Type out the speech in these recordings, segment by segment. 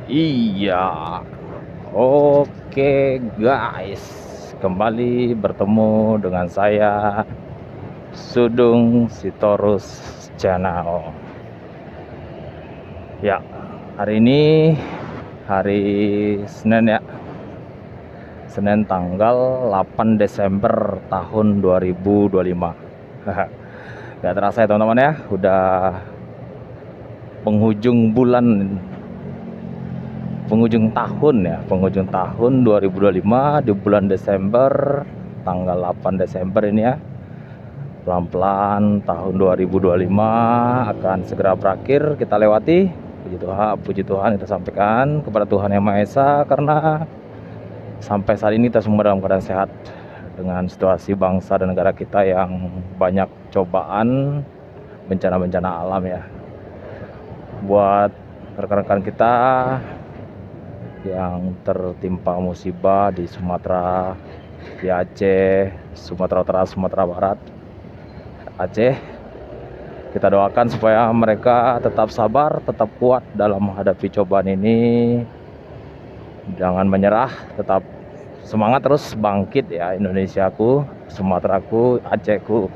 Iya, oke guys, kembali bertemu dengan saya Sudung Sitorus Channel. Ya, hari ini hari Senin ya, Senin tanggal 8 Desember tahun 2025. Gak terasa ya teman-teman ya, udah penghujung penghujung tahun 2025 di bulan Desember, tanggal 8 Desember ini ya. Pelan-pelan tahun 2025 akan segera berakhir kita lewati. Puji Tuhan kita sampaikan kepada Tuhan Yang Maha Esa, karena sampai saat ini kita semua dalam keadaan sehat dengan situasi bangsa dan negara kita yang banyak cobaan, bencana-bencana alam ya. Buat rekan-rekan kita yang tertimpa musibah di Sumatera, di Aceh, Sumatera Utara, Sumatera Barat, Aceh, kita doakan supaya mereka tetap sabar, tetap kuat dalam menghadapi cobaan ini. Jangan menyerah, tetap semangat, terus bangkit ya Indonesiaku, Sumateraku, Acehku.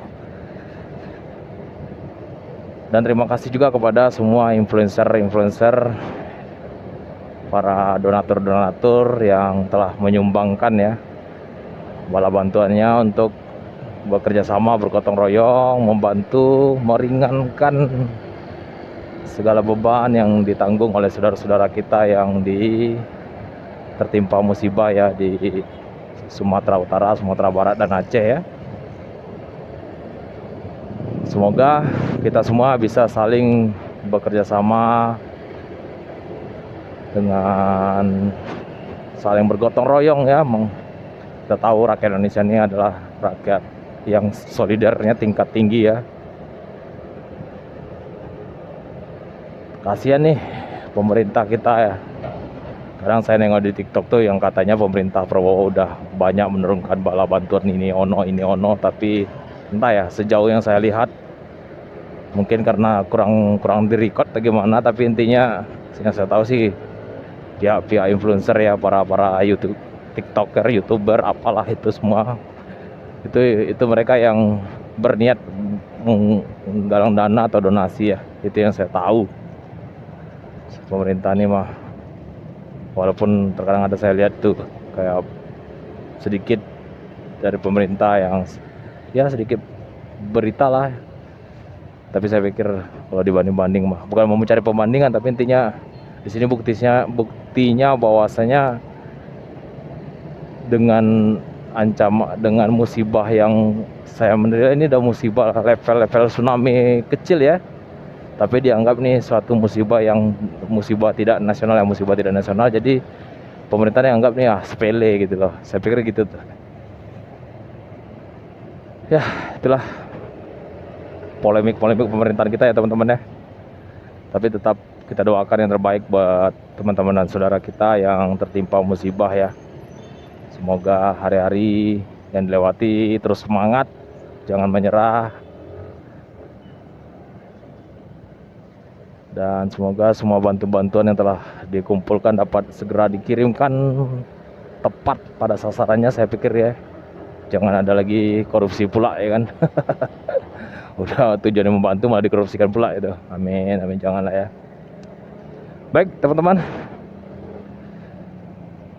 Dan terima kasih juga kepada semua influencer, para donatur yang telah menyumbangkan ya bala bantuannya untuk bekerja sama, bergotong royong, membantu meringankan segala beban yang ditanggung oleh saudara-saudara kita yang tertimpa musibah ya di Sumatera Utara, Sumatera Barat, dan Aceh ya. Semoga kita semua bisa saling bekerja sama dengan saling bergotong royong ya. Kita tahu rakyat Indonesia ini adalah rakyat yang solidarnya tingkat tinggi ya. Kasihan nih pemerintah kita ya. Kadang saya nengok di TikTok tuh yang katanya pemerintah Prabowo udah banyak menurunkan bala bantuan ini ono, tapi entah ya, sejauh yang saya lihat mungkin karena kurang direcord atau gimana, tapi intinya yang saya tahu sih pihak influencer ya, para YouTube, TikToker, YouTuber, apalah itu semua, itu mereka yang berniat menggalang dana atau donasi ya. Itu yang saya tahu. Pemerintah ini mah, walaupun terkadang ada saya lihat tuh kayak sedikit dari pemerintah yang ya sedikit berita lah, tapi saya pikir kalau dibanding mah, bukan mau mencari pembandingan, tapi intinya di sini buktinya bahwasanya dengan dengan musibah yang saya menilai ini udah musibah level tsunami kecil ya, tapi dianggap nih suatu musibah tidak nasional, jadi pemerintah anggap nih sepele gitu loh. Saya pikir gitu tuh ya. Itulah polemik pemerintahan kita ya teman-teman ya. Tapi tetap kita doakan yang terbaik buat teman-teman dan saudara kita yang tertimpa musibah ya. Semoga hari-hari yang dilewati terus semangat, jangan menyerah, dan semoga semua bantuan yang telah dikumpulkan dapat segera dikirimkan tepat pada sasarannya. Saya pikir ya, jangan ada lagi korupsi pula ya kan. Udah tujuannya membantu malah dikorupsikan pula itu. Amin, janganlah ya. Baik teman-teman,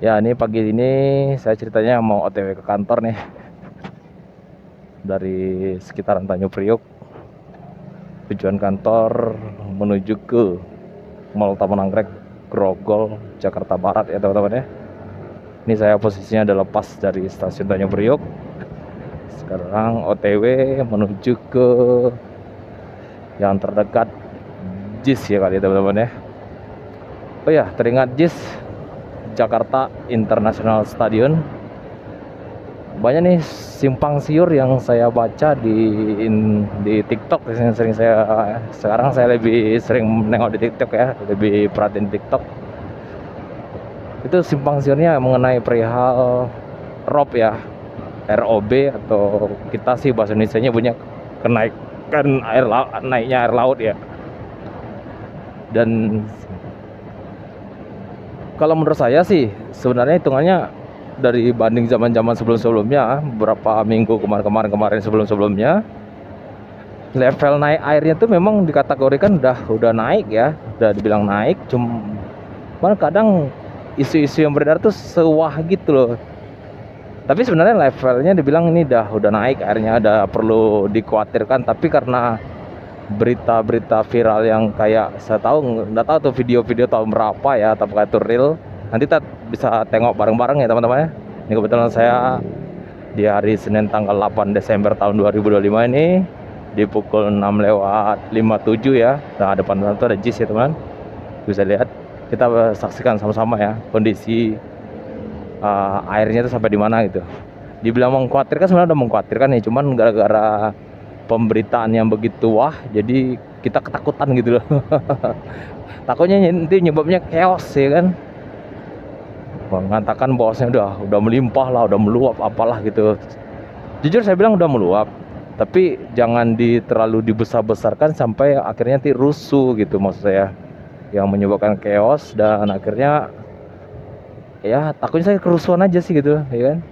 ya ini pagi ini saya ceritanya mau OTW ke kantor nih, dari sekitaran Tanjung Priok. Tujuan kantor menuju ke Mall Taman Anggrek, Grogol, Jakarta Barat ya teman-teman ya. Ini saya posisinya ada lepas dari stasiun Tanjung Priok. Sekarang OTW menuju ke yang terdekat JIS ya kali ya teman-teman ya. Oh ya, teringat JIS, Jakarta International Stadium. Banyak nih simpang siur yang saya baca di TikTok. Sekarang saya lebih sering nengok di TikTok ya, lebih perhatiin TikTok. Itu simpang siurnya mengenai perihal ROB ya, ROB, atau kita sih bahasa Indonesianya punya kenaikan naiknya air laut ya. Dan Kalau menurut saya sih sebenarnya hitungannya dari banding zaman-zaman sebelum-sebelumnya, beberapa minggu kemarin sebelum-sebelumnya, level naik airnya tuh memang dikategorikan udah naik ya, udah dibilang naik. Cuman kadang isu-isu yang beredar tuh sewah gitu loh. Tapi sebenarnya levelnya dibilang ini udah naik airnya, ada perlu dikhawatirkan. Tapi karena berita-berita viral yang kayak saya tahu nggak tahu tuh video-video tahun berapa ya, apakah itu real, nanti kita bisa tengok bareng-bareng ya teman-teman ya. Ini kebetulan saya di hari Senin tanggal 8 Desember tahun 2025 ini di pukul 6:57 ya. Nah, depan itu ada JIS ya teman, bisa lihat. Kita saksikan sama-sama ya kondisi airnya itu sampai di mana gitu. Dibilang mengkhawatirkan, sebenarnya udah mengkhawatirkan nih, cuman gara-gara pemberitaan yang begitu wah, jadi kita ketakutan gitu loh. Takutnya nanti nyebabnya chaos ya kan. Mengatakan bahwasanya udah melimpah lah, udah meluap apalah gitu. Jujur saya bilang udah meluap, tapi jangan terlalu dibesar-besarkan sampai akhirnya nanti rusuh gitu maksud saya, yang menyebabkan chaos dan akhirnya ya takutnya saya kerusuhan aja sih gitu ya kan.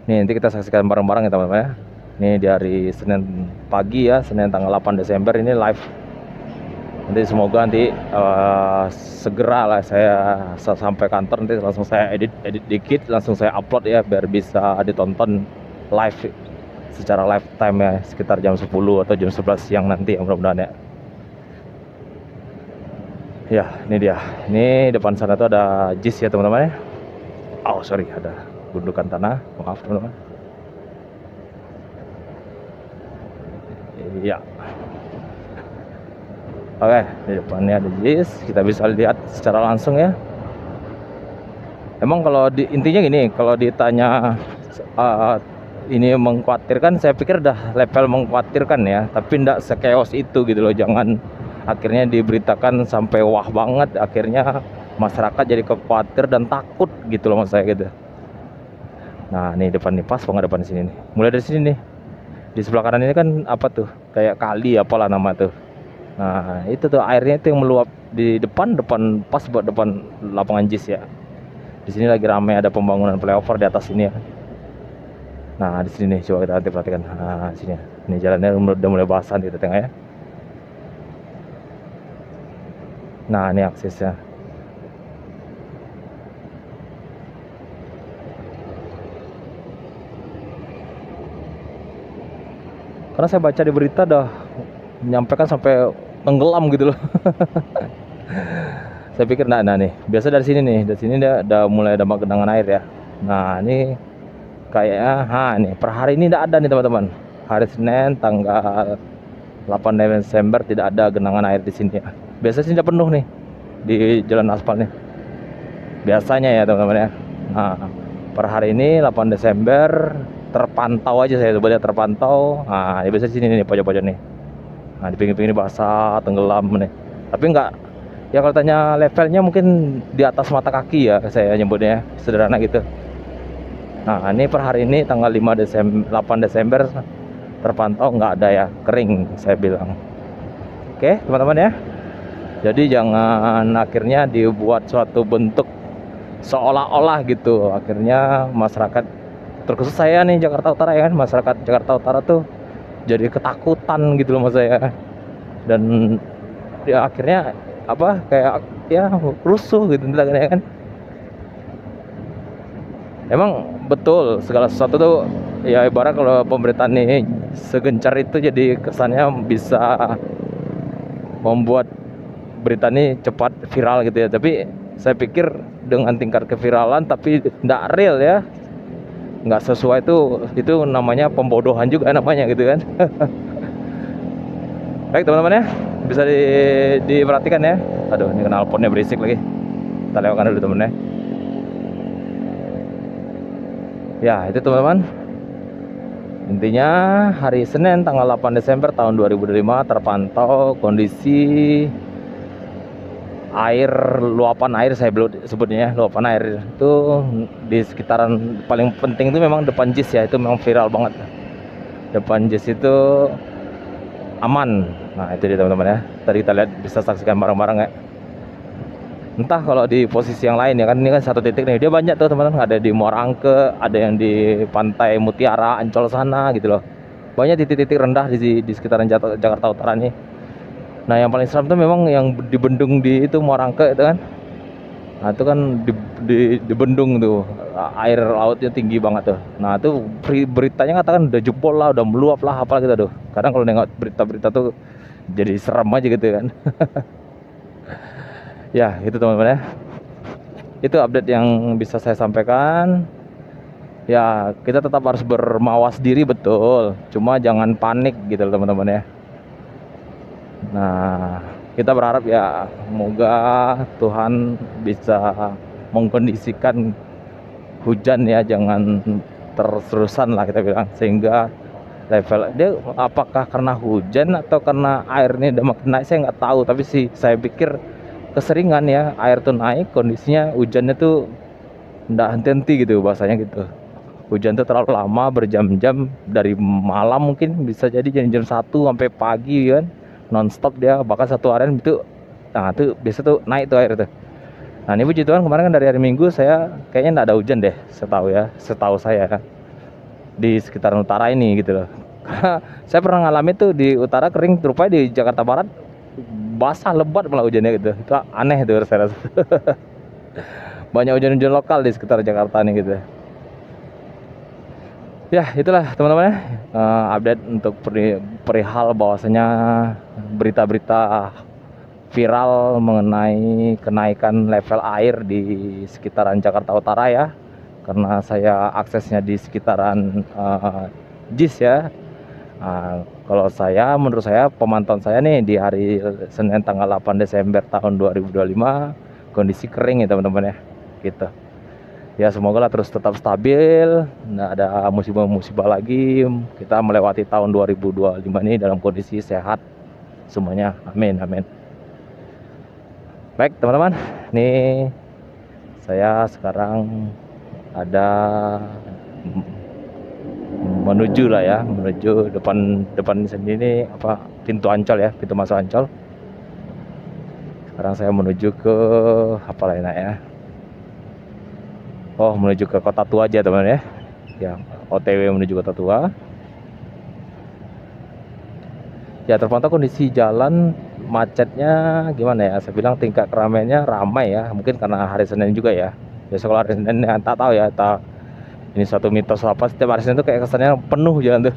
Nih nanti kita saksikan bareng-bareng ya teman-teman ya. Ini di hari Senin pagi ya, Senin tanggal 8 Desember ini live. Nanti semoga nanti segera lah saya sampai kantor, nanti langsung saya edit dikit, langsung saya upload ya biar bisa ditonton live secara live time ya, sekitar jam 10 atau jam 11 siang nanti ya mudah-mudahan ya. Ya, ini dia. Ini depan sana tuh ada JIS ya teman-teman ya. Oh sorry, ada gundukan tanah, maaf teman-teman. Iya. Oke, di depannya ada JIS, kita bisa lihat secara langsung ya. Emang kalau intinya gini, kalau ditanya ini mengkhawatirkan, saya pikir udah level mengkhawatirkan ya, tapi enggak sekeos itu gitu loh. Jangan akhirnya diberitakan sampai wah banget, akhirnya masyarakat jadi khawatir dan takut gitu loh maksud saya gitu. Nah, nih depan nih, pas banget depan sini nih. Mulai dari sini nih. Di sebelah kanan ini kan apa tuh? Kayak kali apalah nama tuh. Nah, itu tuh airnya itu yang meluap di depan pas buat depan lapangan JIS ya. Di sini lagi ramai, ada pembangunan flyover di atas sini ya. Nah, di sini nih coba kita nanti perhatikan. Nah, sini. Ini jalannya udah mulai basah di tengah ya. Nah, ini aksesnya. Karena saya baca di berita dah menyampaikan sampai tenggelam gitu loh. Saya pikir nah nih, biasa dari sini dia udah mulai ada genangan air ya. Nah, ini kayaknya nih per hari ini tidak ada nih teman-teman. Hari Senin tanggal 8 Desember tidak ada genangan air di sini ya. Biasanya sih tidak penuh nih di jalan aspal nih. Biasanya ya teman-teman ya. Nah, per hari ini 8 Desember terpantau aja, saya coba lihat terpantau. Nah, ini biasanya sini nih pojok-pojok nih. Nah, di pinggir-pinggir basah, tenggelam nih. Tapi enggak, ya kalau tanya levelnya mungkin di atas mata kaki ya, saya nyebutnya sederhana gitu. Nah, ini per hari ini tanggal 8 Desember terpantau nggak ada ya, kering saya bilang. Oke teman-teman ya, jadi jangan akhirnya dibuat suatu bentuk seolah-olah gitu, akhirnya masyarakat, terkhusus saya nih Jakarta Utara ya kan, masyarakat Jakarta Utara tuh jadi ketakutan gitu loh mas saya, dan ya akhirnya apa kayak ya rusuh gitu ya kan. Emang betul segala sesuatu tuh ya, ibarat kalau pemberitaan ini segencar itu, jadi kesannya bisa membuat berita ini cepat viral gitu ya. Tapi saya pikir dengan tingkat keviralan tapi tidak real ya, nggak sesuai, itu namanya pembodohan juga namanya gitu kan. Baik teman-teman ya, bisa diperhatikan ya. Aduh, ini knalpotnya berisik lagi, kita lewatkan dulu temen ya. Ya itu teman-teman, intinya hari Senin tanggal 8 Desember tahun 2005 terpantau kondisi air, luapan air, saya belum sebutnya luapan air itu di sekitaran, paling penting itu memang depan JIS ya, itu memang viral banget. Depan JIS itu aman. Nah itu dia teman-teman ya, tadi kita lihat, bisa saksikan bareng-bareng ya. Entah kalau di posisi yang lain ya kan, ini kan satu titik nih, dia banyak tuh teman-teman, ada di Muara Angke, ada yang di Pantai Mutiara Ancol sana gitu loh, banyak titik-titik rendah di sekitaran Jakarta Utara nih. Nah yang paling seram tuh memang yang di bendung di itu Muara Angke itu kan. Nah itu kan di bendung tuh, air lautnya tinggi banget tuh. Nah itu beritanya katakan udah jebol lah, udah meluap lah, apa gitu tuh. Kadang kalau nengok berita-berita tuh jadi serem aja gitu kan. Ya itu teman-teman ya, itu update yang bisa saya sampaikan. Ya kita tetap harus bermawas diri betul, cuma jangan panik gitu teman-teman ya. Nah kita berharap ya semoga Tuhan bisa mengkondisikan hujan ya, jangan terus-terusan lah kita bilang, sehingga level dia apakah karena hujan atau karena airnya udah makin naik saya nggak tahu, tapi sih saya pikir keseringan ya air tuh naik, kondisinya hujannya tuh nggak henti-henti gitu bahasanya gitu. Hujan tuh terlalu lama, berjam-jam, dari malam mungkin bisa jadi jam 1 sampai pagi kan, nonstop dia, bahkan satu harian itu. Nah tuh biasa tuh naik tuh air tuh. Nah ini puji Tuhan kemarin kan dari hari Minggu saya kayaknya nggak ada hujan deh, setahu saya kan, di sekitaran utara ini gitu loh. Karena saya pernah ngalamin tuh di utara kering, rupanya di Jakarta Barat basah lebat malah hujannya gitu. Itu aneh tuh saya rasa. Banyak hujan-hujan lokal di sekitar Jakarta nih gitu. Ya itulah teman-teman ya, update untuk perihal bahwasanya berita-berita viral mengenai kenaikan level air di sekitaran Jakarta Utara ya, karena saya aksesnya di sekitaran JIS ya. Kalau menurut saya pemantauan saya nih di hari Senin tanggal 8 Desember tahun 2025 kondisi kering ya teman-teman ya gitu. Ya semoga lah terus tetap stabil, nggak ada musibah-musibah lagi, kita melewati tahun 2025 ini dalam kondisi sehat semuanya, amin amin. Baik teman-teman, nih saya sekarang ada menuju lah ya, menuju depan sini ini apa, pintu Ancol ya, pintu masuk Ancol. Sekarang saya menuju ke apa lainnya ya, menuju ke Kota Tua aja teman ya, yang OTW menuju Kota Tua. Ya terpantau kondisi jalan macetnya gimana ya, saya bilang tingkat keramaiannya ramai ya, mungkin karena hari Senin juga ya. Biasa kalau hari Senin ya, tak tahu ya, ini suatu mitos apa, setiap hari Senin tuh kayak kesannya penuh jalan tuh.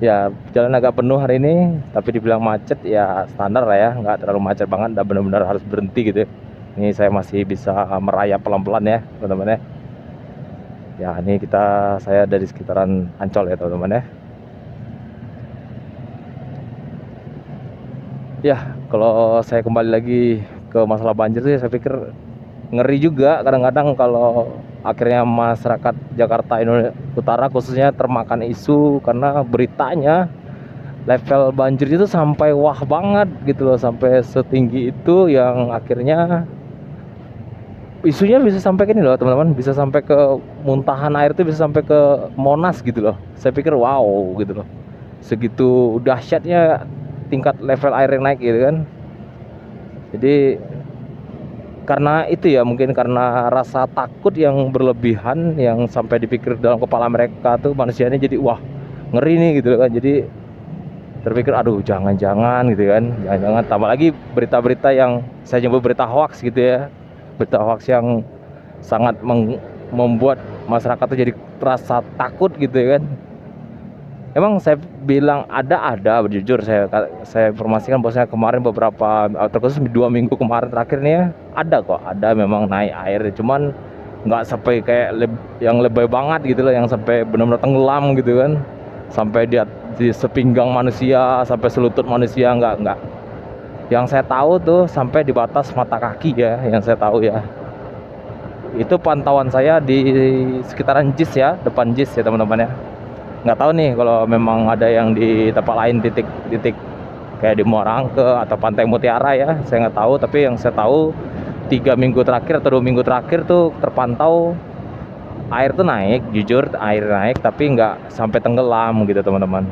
Ya jalan agak penuh hari ini, tapi dibilang macet ya standar lah ya, nggak terlalu macet banget, nggak benar-benar harus berhenti gitu. Ini saya masih bisa merayap pelan-pelan ya teman-teman ya. Ya ini saya dari sekitaran Ancol ya teman-teman ya. Ya kalau saya kembali lagi ke masalah banjir sih, saya pikir ngeri juga kadang-kadang kalau akhirnya masyarakat Jakarta Utara khususnya termakan isu, karena beritanya level banjir itu sampai wah banget gitu loh, sampai setinggi itu, yang akhirnya isunya bisa sampai ke ini loh teman-teman, bisa sampai ke muntahan air itu, bisa sampai ke Monas gitu loh. Saya pikir wow gitu loh, segitu dahsyatnya tingkat level air yang naik gitu kan. Jadi karena itu ya, mungkin karena rasa takut yang berlebihan yang sampai dipikir dalam kepala mereka tuh manusianya, jadi wah ngeri nih gitu kan. Jadi terpikir aduh jangan-jangan gitu kan, jangan-jangan tambah lagi berita-berita yang saya nyebut berita hoax gitu ya, berita hoax yang sangat membuat masyarakat tuh jadi terasa takut gitu ya kan. Emang saya bilang ada jujur saya informasikan bahwasanya kemarin beberapa, terkhusus 2 minggu kemarin terakhir nih ya, ada memang naik air, cuman nggak sampai kayak yang lebay banget gitu loh, yang sampai benar-benar tenggelam gitu kan, sampai di sepinggang manusia, sampai selutut manusia, nggak. Yang saya tahu tuh sampai di batas mata kaki ya, yang saya tahu ya. Itu pantauan saya di sekitaran JIS ya, depan JIS ya teman-teman ya. Nggak tahu nih kalau memang ada yang di tempat lain, titik-titik kayak di Muara Angke atau Pantai Mutiara ya, saya nggak tahu. Tapi yang saya tahu 3 minggu terakhir atau 2 minggu terakhir tuh terpantau air tuh naik, jujur air naik, tapi nggak sampai tenggelam gitu teman-teman.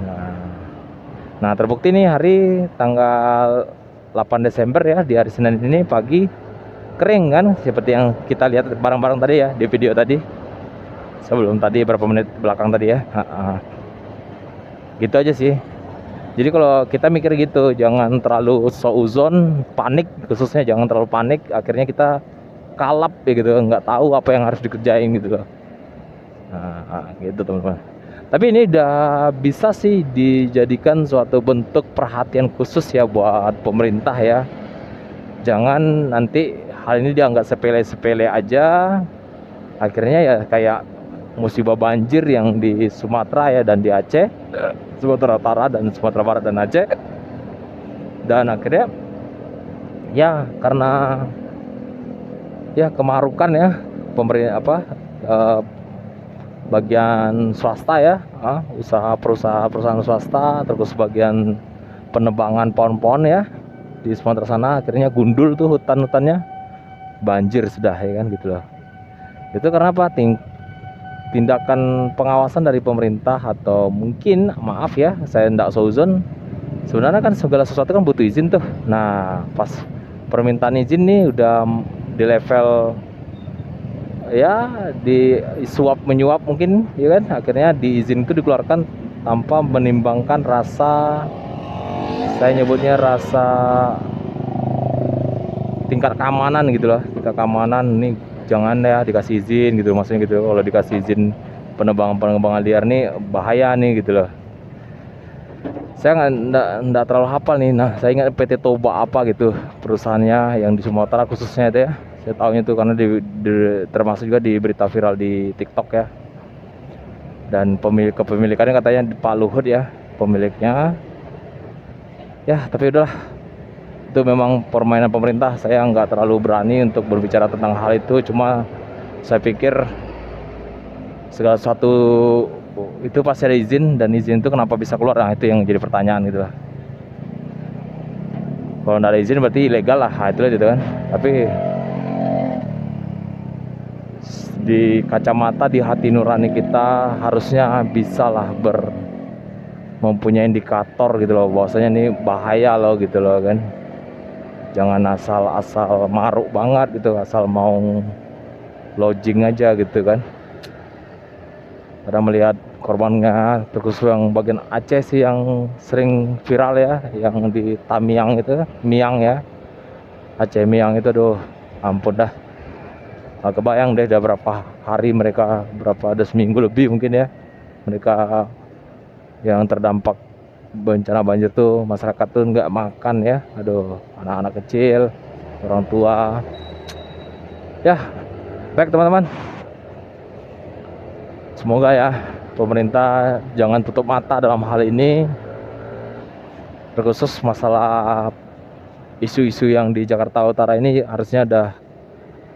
Nah terbukti nih hari tanggal 8 Desember ya, di hari Senin ini pagi kering kan, seperti yang kita lihat bareng-bareng tadi ya di video tadi sebelum tadi, berapa menit belakang tadi ya. Gitu aja sih. Jadi kalau kita mikir gitu, jangan terlalu seuzon, panik, khususnya jangan terlalu panik, akhirnya kita kalap ya gitu, nggak tahu apa yang harus dikerjain gitu loh. Gitu teman-teman. Tapi ini udah bisa sih dijadikan suatu bentuk perhatian khusus ya buat pemerintah ya. Jangan nanti hal ini dianggap sepele-sepele aja, akhirnya ya kayak musibah banjir yang di Sumatera ya dan di Aceh, Sumatera Utara dan Sumatera Barat dan Aceh. Dan akhirnya ya karena ya kemarukan ya pemerintah bagian swasta ya, perusahaan swasta, terus bagian penebangan pohon-pohon ya di Sumatera sana, akhirnya gundul tuh hutan-hutannya, banjir sudah ya kan gitu loh. Itu karena apa? Tindakan pengawasan dari pemerintah, atau mungkin maaf ya saya tidak seuzon, sebenarnya kan segala sesuatu kan butuh izin tuh. Nah pas permintaan izin nih udah di level ya di suap menyuap mungkin ya kan, akhirnya diizin itu dikeluarkan tanpa menimbangkan rasa, saya nyebutnya rasa tingkat keamanan gitu loh, tingkat keamanan nih jangan ya dikasih izin gitu, maksudnya gitu. Kalau dikasih izin penebangan liar nih bahaya nih gitu loh. Saya nggak terlalu hafal nih. Nah saya ingat PT Toba apa gitu perusahaannya yang di Sumatera khususnya itu ya, saya tahunya itu karena termasuk juga di berita viral di TikTok ya. Dan kepemilikannya katanya Pak Luhut ya pemiliknya ya. Tapi udahlah, itu memang permainan pemerintah, saya nggak terlalu berani untuk berbicara tentang hal itu. Cuma saya pikir segala sesuatu itu pasti ada izin, dan izin itu kenapa bisa keluar, nah itu yang jadi pertanyaan gitu lah. Kalau nggak ada izin berarti ilegal lah, nah, itulah gitu kan. Tapi di kacamata, di hati nurani kita harusnya bisa lah mempunyai indikator gitu loh, bahwasanya ini bahaya loh gitu loh kan. Jangan asal maruk banget gitu, asal mau lodging aja gitu kan. Karena melihat korbannya, terkhusus yang bagian Aceh sih yang sering viral ya, yang di Tamiang itu, Miang ya, Aceh Miang itu, aduh ampun dah. Nah, kebayang deh udah berapa hari mereka, ada seminggu lebih mungkin ya, mereka yang terdampak bencana banjir tuh, masyarakat tuh nggak makan ya, aduh, anak-anak kecil, orang tua ya. Baik teman-teman, semoga ya pemerintah jangan tutup mata dalam hal ini, terkhusus masalah isu-isu yang di Jakarta Utara ini. Harusnya ada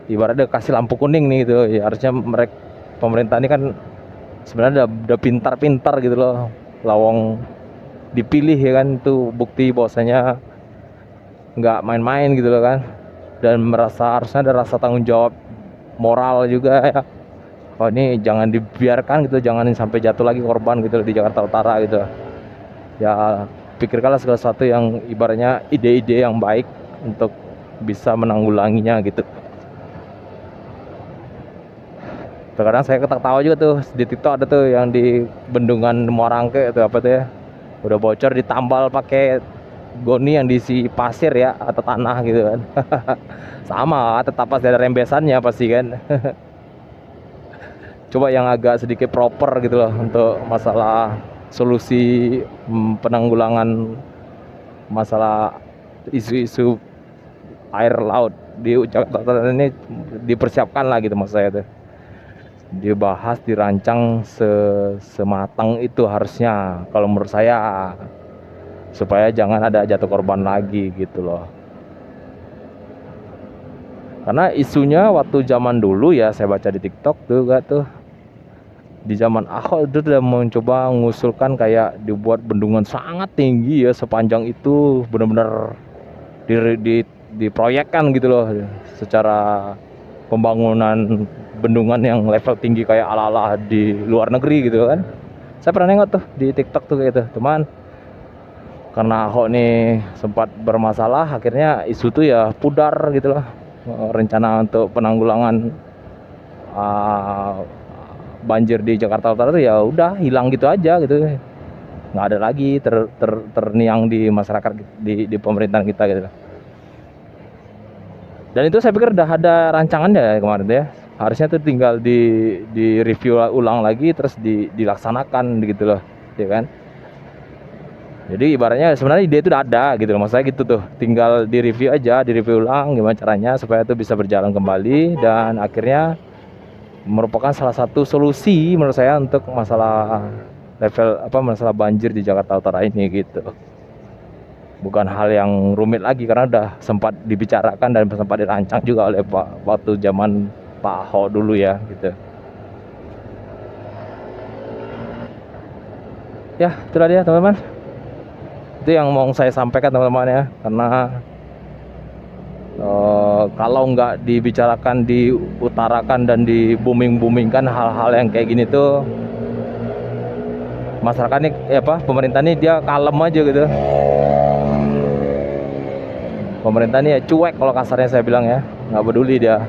ibaratnya kasih lampu kuning nih gitu ya. Harusnya pemerintah ini kan sebenarnya udah pintar-pintar gitu loh, lawang dipilih ya kan, itu bukti bahwasanya nggak main-main gitu loh kan. Dan harusnya ada rasa tanggung jawab moral juga ya. Oh ini jangan dibiarkan gitu, jangan sampai jatuh lagi korban gitu di Jakarta Utara gitu ya. Pikirkanlah segala sesuatu yang ibaratnya ide-ide yang baik untuk bisa menanggulanginya gitu. Terkadang saya ketawa juga tuh di TikTok, ada tuh yang di Bendungan Muarangke itu apa tuh ya, udah bocor ditambal pakai goni yang diisi pasir ya atau tanah gitu kan. Sama, tetap pasti ada rembesannya pasti kan. Coba yang agak sedikit proper gitu loh untuk masalah solusi penanggulangan masalah isu-isu air laut di Jakarta ini dipersiapkan lah gitu, maksud saya tuh dibahas, dirancang sematang itu harusnya kalau menurut saya, supaya jangan ada jatuh korban lagi gitu loh. Karena isunya waktu zaman dulu ya, saya baca di TikTok tuh gak tuh, di zaman Ahok itu udah mencoba mengusulkan kayak dibuat bendungan sangat tinggi ya, sepanjang itu benar-benar diproyekkan gitu loh, secara pembangunan bendungan yang level tinggi kayak ala-ala di luar negeri gitu kan. Saya pernah nengok tuh di TikTok tuh kayak itu. Teman, karena Ahok nih sempat bermasalah, akhirnya isu tuh ya pudar gitu lah. Rencana untuk penanggulangan banjir di Jakarta Utara tuh ya udah hilang gitu aja gitu, nggak ada lagi terniang di masyarakat, di pemerintahan kita gitu. Dan itu saya pikir udah ada rancangannya ya kemarin tuh ya, harusnya tuh tinggal di review ulang lagi terus dilaksanakan gitu loh, ya kan. Jadi ibaratnya sebenarnya ide itu udah ada gitu loh, maksudnya gitu tuh, tinggal di review aja, di review ulang gimana caranya supaya itu bisa berjalan kembali, dan akhirnya merupakan salah satu solusi menurut saya untuk masalah masalah banjir di Jakarta Utara ini gitu. Bukan hal yang rumit lagi karena udah sempat dibicarakan dan sempat dirancang juga oleh waktu zaman Pak Ahok dulu ya gitu. Ya, itulah dia teman-teman. Itu yang mau saya sampaikan teman-teman ya, karena kalau nggak dibicarakan, diutarakan dan di booming-boomingkan hal-hal yang kayak gini tuh, masyarakat ini pemerintah ini dia kalem aja gitu. Pemerintah ini ya cuek kalau kasarnya saya bilang ya, nggak peduli dia.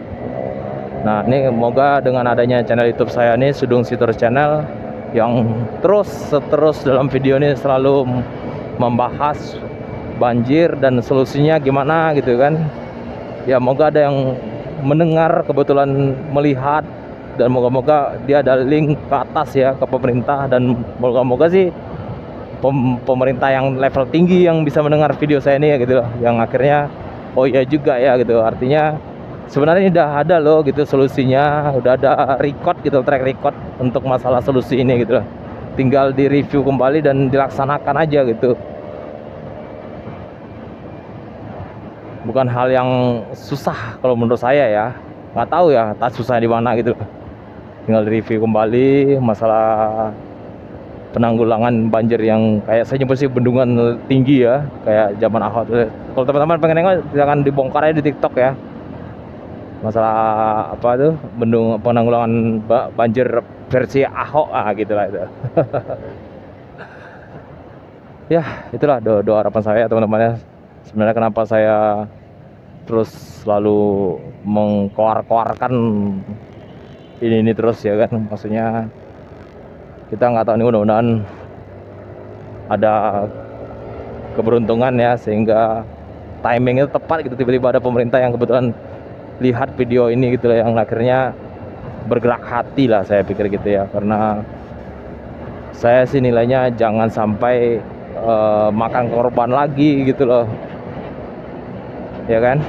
Nah ini semoga dengan adanya channel YouTube saya nih, Sudung Sitor Channel, yang terus dalam video ini selalu membahas banjir dan solusinya gimana gitu kan. Ya moga ada yang mendengar, kebetulan melihat, dan moga-moga dia ada link ke atas ya ke pemerintah, dan moga-moga sih pemerintah yang level tinggi yang bisa mendengar video saya ini ya gitu loh, yang akhirnya oh iya juga ya gitu, artinya sebenarnya ini udah ada loh gitu solusinya, udah ada record gitu, track record untuk masalah solusi ini gitu loh, tinggal di review kembali dan dilaksanakan aja gitu. Bukan hal yang susah kalau menurut saya ya, nggak tahu ya tak susah di mana gitu, tinggal review kembali masalah penanggulangan banjir yang kayak saya nyebut sih bendungan tinggi ya, kayak zaman Ahok. Kalau teman-teman pengen nengok jangan dibongkar aja di TikTok ya, masalah apa tuh bendung penanggulangan banjir versi Ahok gitu lah itu. Ya itulah doa harapan saya teman-teman ya. Sebenarnya kenapa saya terus selalu mengkoar-koarkan ini terus ya kan, maksudnya kita nggak tahu nih, mudah-mudahan ada keberuntungan ya sehingga timingnya tepat gitu, tiba-tiba ada pemerintah yang kebetulan lihat video ini gitu, yang akhirnya bergerak hati lah saya pikir gitu ya. Karena saya sih nilainya jangan sampai makan korban lagi gitu loh, ya kan.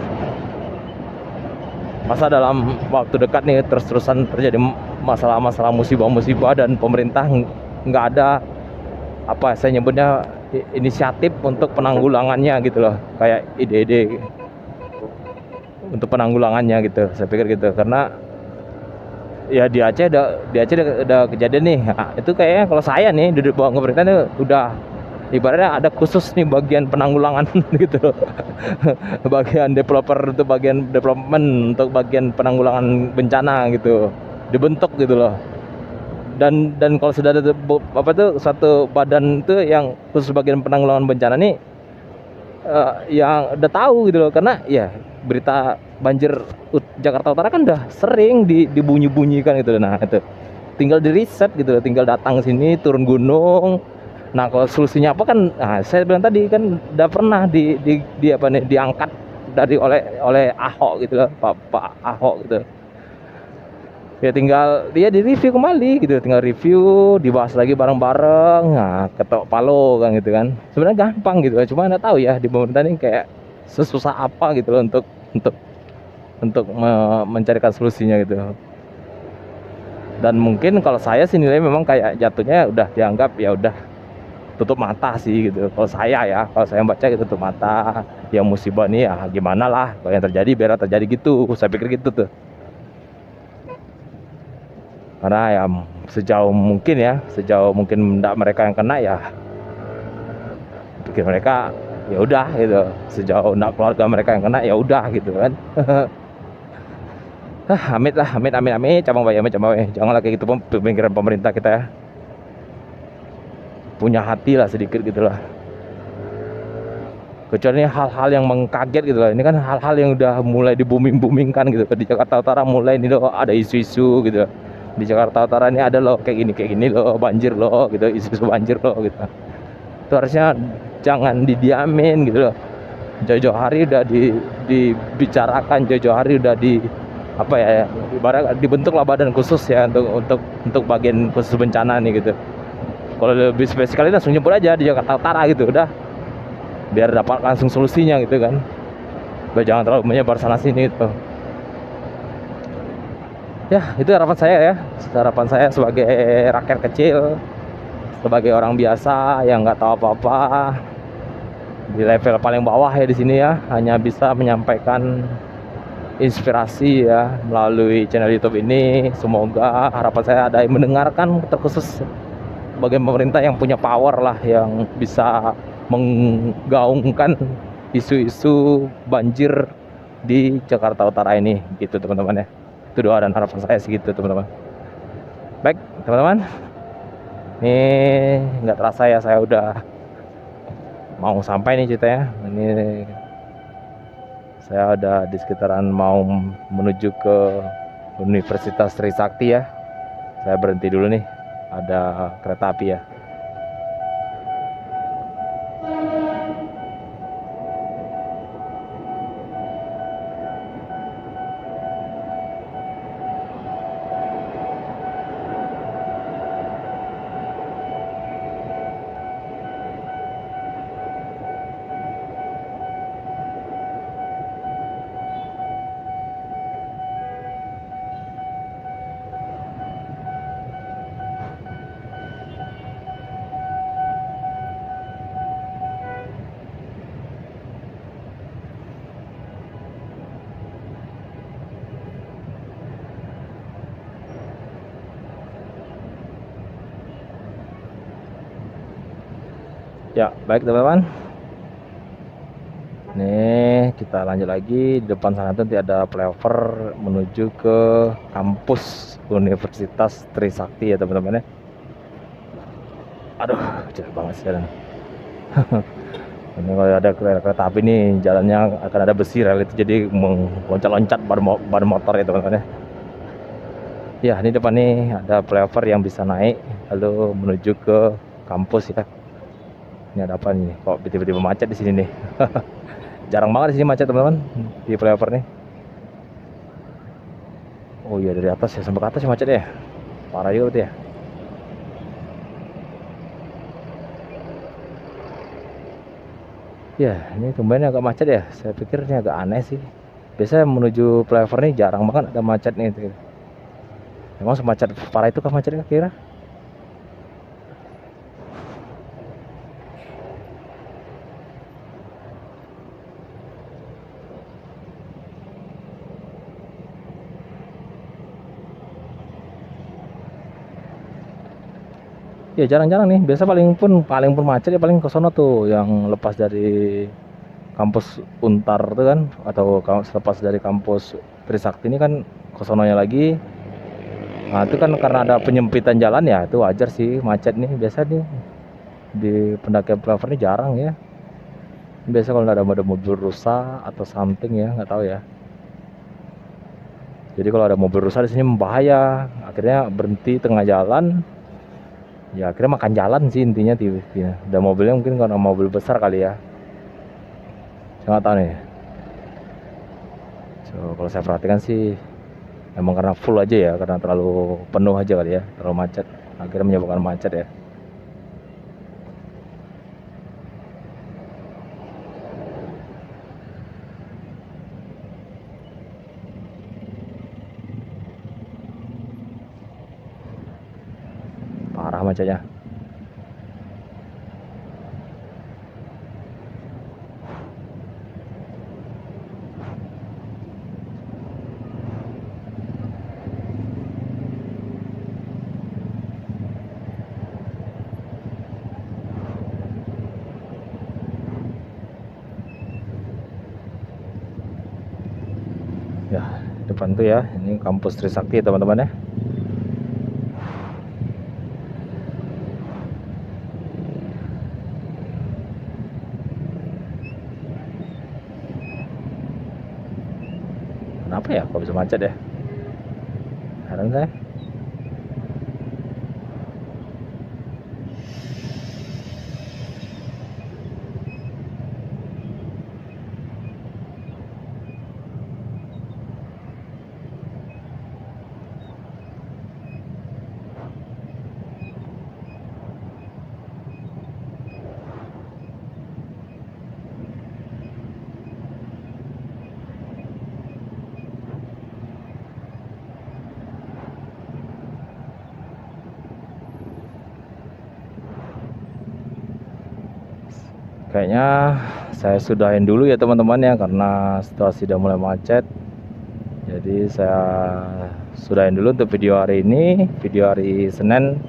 Masa dalam waktu dekat nih terus-terusan terjadi masalah-masalah musibah-musibah dan pemerintah nggak ada saya nyebutnya inisiatif untuk penanggulangannya gitu loh, kayak ide-ide untuk penanggulangannya gitu, saya pikir gitu. Karena ya di Aceh udah kejadian nih. Nah, itu kayaknya kalau saya nih duduk bawah pemerintah itu udah ibaratnya ada khusus nih bagian penanggulangan gitu loh. Bagian developer itu bagian development untuk bagian penanggulangan bencana gitu, dibentuk gitu loh. Dan kalau sudah ada satu badan itu yang khusus bagian penanggulangan bencana nih, yang udah tahu gitu loh, karena ya berita banjir Jakarta Utara kan udah sering dibunyi-bunyikan gitu loh. Nah itu tinggal di riset gitu loh, tinggal datang sini turun gunung. Nah kalau solusinya apa kan, saya bilang tadi kan udah pernah diangkat dari oleh Ahok gitu loh, Pak Ahok gitu. Ya tinggal dia di review kembali gitu, tinggal review, dibahas lagi bareng-bareng, ketok palu kan gitu kan. Sebenarnya gampang gitu, cuma nggak tahu ya di pemerintah ini kayak sesusah apa gitu loh untuk mencarikan solusinya gitu. Dan mungkin kalau saya sih nilai memang kayak jatuhnya udah dianggap ya udah tutup mata sih gitu. Kalau saya baca gitu, tutup mata. Ya musibah nih ya gimana lah, kalau yang terjadi biar terjadi gitu. Saya pikir gitu tuh. Karena ya sejauh mungkin enggak mereka yang kena, ya pikir mereka ya udah gitu. Sejauh enggak keluarga mereka yang kena ya udah gitu kan. Amit, cabang bayam. Janganlah kayak gitu pemikiran pemerintah kita ya. Punya hati lah sedikit gitu lah. Kecuali hal-hal yang mengkaget gitu loh. Ini kan hal-hal yang udah mulai di-booming-boomingkan gitu. Di Jakarta Utara mulai ini loh ada isu-isu gitu. Di Jakarta Utara ini ada loh kayak gini loh, banjir loh gitu, isu-isu banjir loh gitu. Itu harusnya jangan didiamin gitu loh. Jauh-jauh hari udah dibicarakan, jauh-jauh hari udah di apa ya, ibarat dibentuklah badan khusus ya untuk bagian khusus bencana nih gitu. Kalau lebih spesial langsung nyebut aja di Jakarta Utara gitu udah, biar dapat langsung solusinya gitu kan. Biar jangan terlalu menyebar sana sini gitu. Ya itu harapan saya ya, harapan saya sebagai rakyat kecil, sebagai orang biasa yang nggak tahu apa-apa di level paling bawah ya di sini ya, hanya bisa menyampaikan inspirasi ya melalui channel YouTube ini. Semoga harapan saya ada yang mendengarkan, terkhusus bagi pemerintah yang punya power lah, yang bisa menggaungkan isu-isu banjir di Jakarta Utara ini gitu teman-teman ya. Itu doa dan harapan saya segitu teman-teman. Baik teman-teman, ini nggak terasa ya saya udah mau sampai nih ceritanya. Ini saya ada di sekitaran mau menuju ke Universitas Trisakti ya. Saya berhenti dulu nih, ada kereta api ya. Ya, baik teman-teman. Nih, kita lanjut lagi. Di depan sana tuh nanti ada flyover menuju ke kampus Universitas Trisakti ya teman-teman ya. Aduh, jelek banget sekarang. Ini kalau ada kereta api nih, jalannya akan ada besi rel itu, jadi meloncat-loncat ban motor ya teman-teman ya. Ya, ini depan nih ada flyover yang bisa naik lalu menuju ke kampus ya. Ini ada apa nih? Kok tiba-tiba macet di sini nih? Jarang banget di sini macet teman-teman di flyover nih. Oh iya, dari atas ya sampai ke atas ya macet ya. Parah juga berarti ya. Ya, ini kembali agak macet ya. Saya pikir ini agak aneh sih. Biasanya menuju flyover nih jarang banget ada macet nih. Emang semacet parah itu kah macetnya kira? Ya jarang-jarang nih. Biasa paling pun macet ya paling ke sono tuh yang lepas dari kampus Untar tuh kan, atau lepas dari kampus Trisakti ini kan ke sononya lagi. Nah, itu kan karena ada penyempitan jalan ya, itu wajar sih macet nih. Biasa nih di pendakian flyover ini jarang ya. Biasa kalau ada mobil rusak atau something ya, nggak tahu ya. Jadi kalau ada mobil rusak di sini membahaya. Akhirnya berhenti tengah jalan. Ya akhirnya makan jalan sih intinya TV-nya. Dan mobilnya mungkin karena mobil besar kali ya. Saya nggak tahu nih. So, kalau saya perhatikan sih emang karena full aja ya, karena terlalu penuh aja kali ya, terlalu macet. Akhirnya menyebabkan macet ya. Parah macetnya. Ya, depan tuh ya, ini kampus Trisakti teman-teman ya. Kenapa ya kok bisa macet ya? Heran saya. Kayaknya saya sudahin dulu ya teman-teman ya, karena situasi sudah mulai macet. Jadi saya sudahin dulu untuk video hari ini, video hari Senin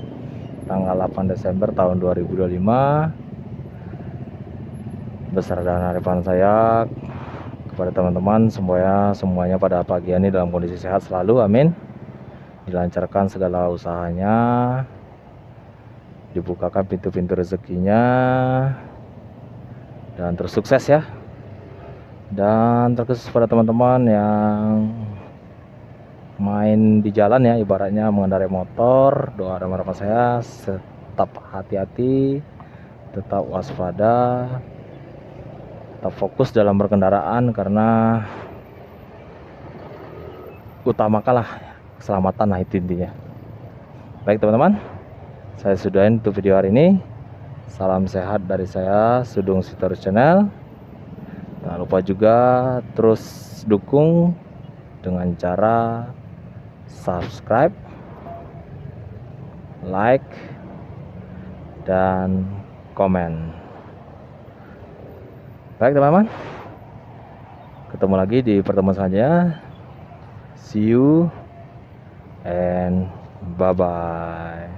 tanggal 8 Desember tahun 2025. Besar dan harapan saya kepada teman-teman semuanya pada pagi ini dalam kondisi sehat selalu, amin. Dilancarkan segala usahanya, dibukakan pintu-pintu rezekinya, dan terus sukses ya. Dan terkhusus pada teman-teman yang main di jalan ya, ibaratnya mengendarai motor, doa dan harapan saya tetap hati-hati, tetap waspada, tetap fokus dalam berkendaraan, karena utamakanlah keselamatan, nah itu intinya. Baik teman-teman, saya sudahin untuk video hari ini. Salam sehat dari saya, Sudung Sitorus Channel. Jangan lupa juga terus dukung dengan cara subscribe, like, dan komen. Baik teman-teman, ketemu lagi di pertemuan selanjutnya. See you and bye-bye.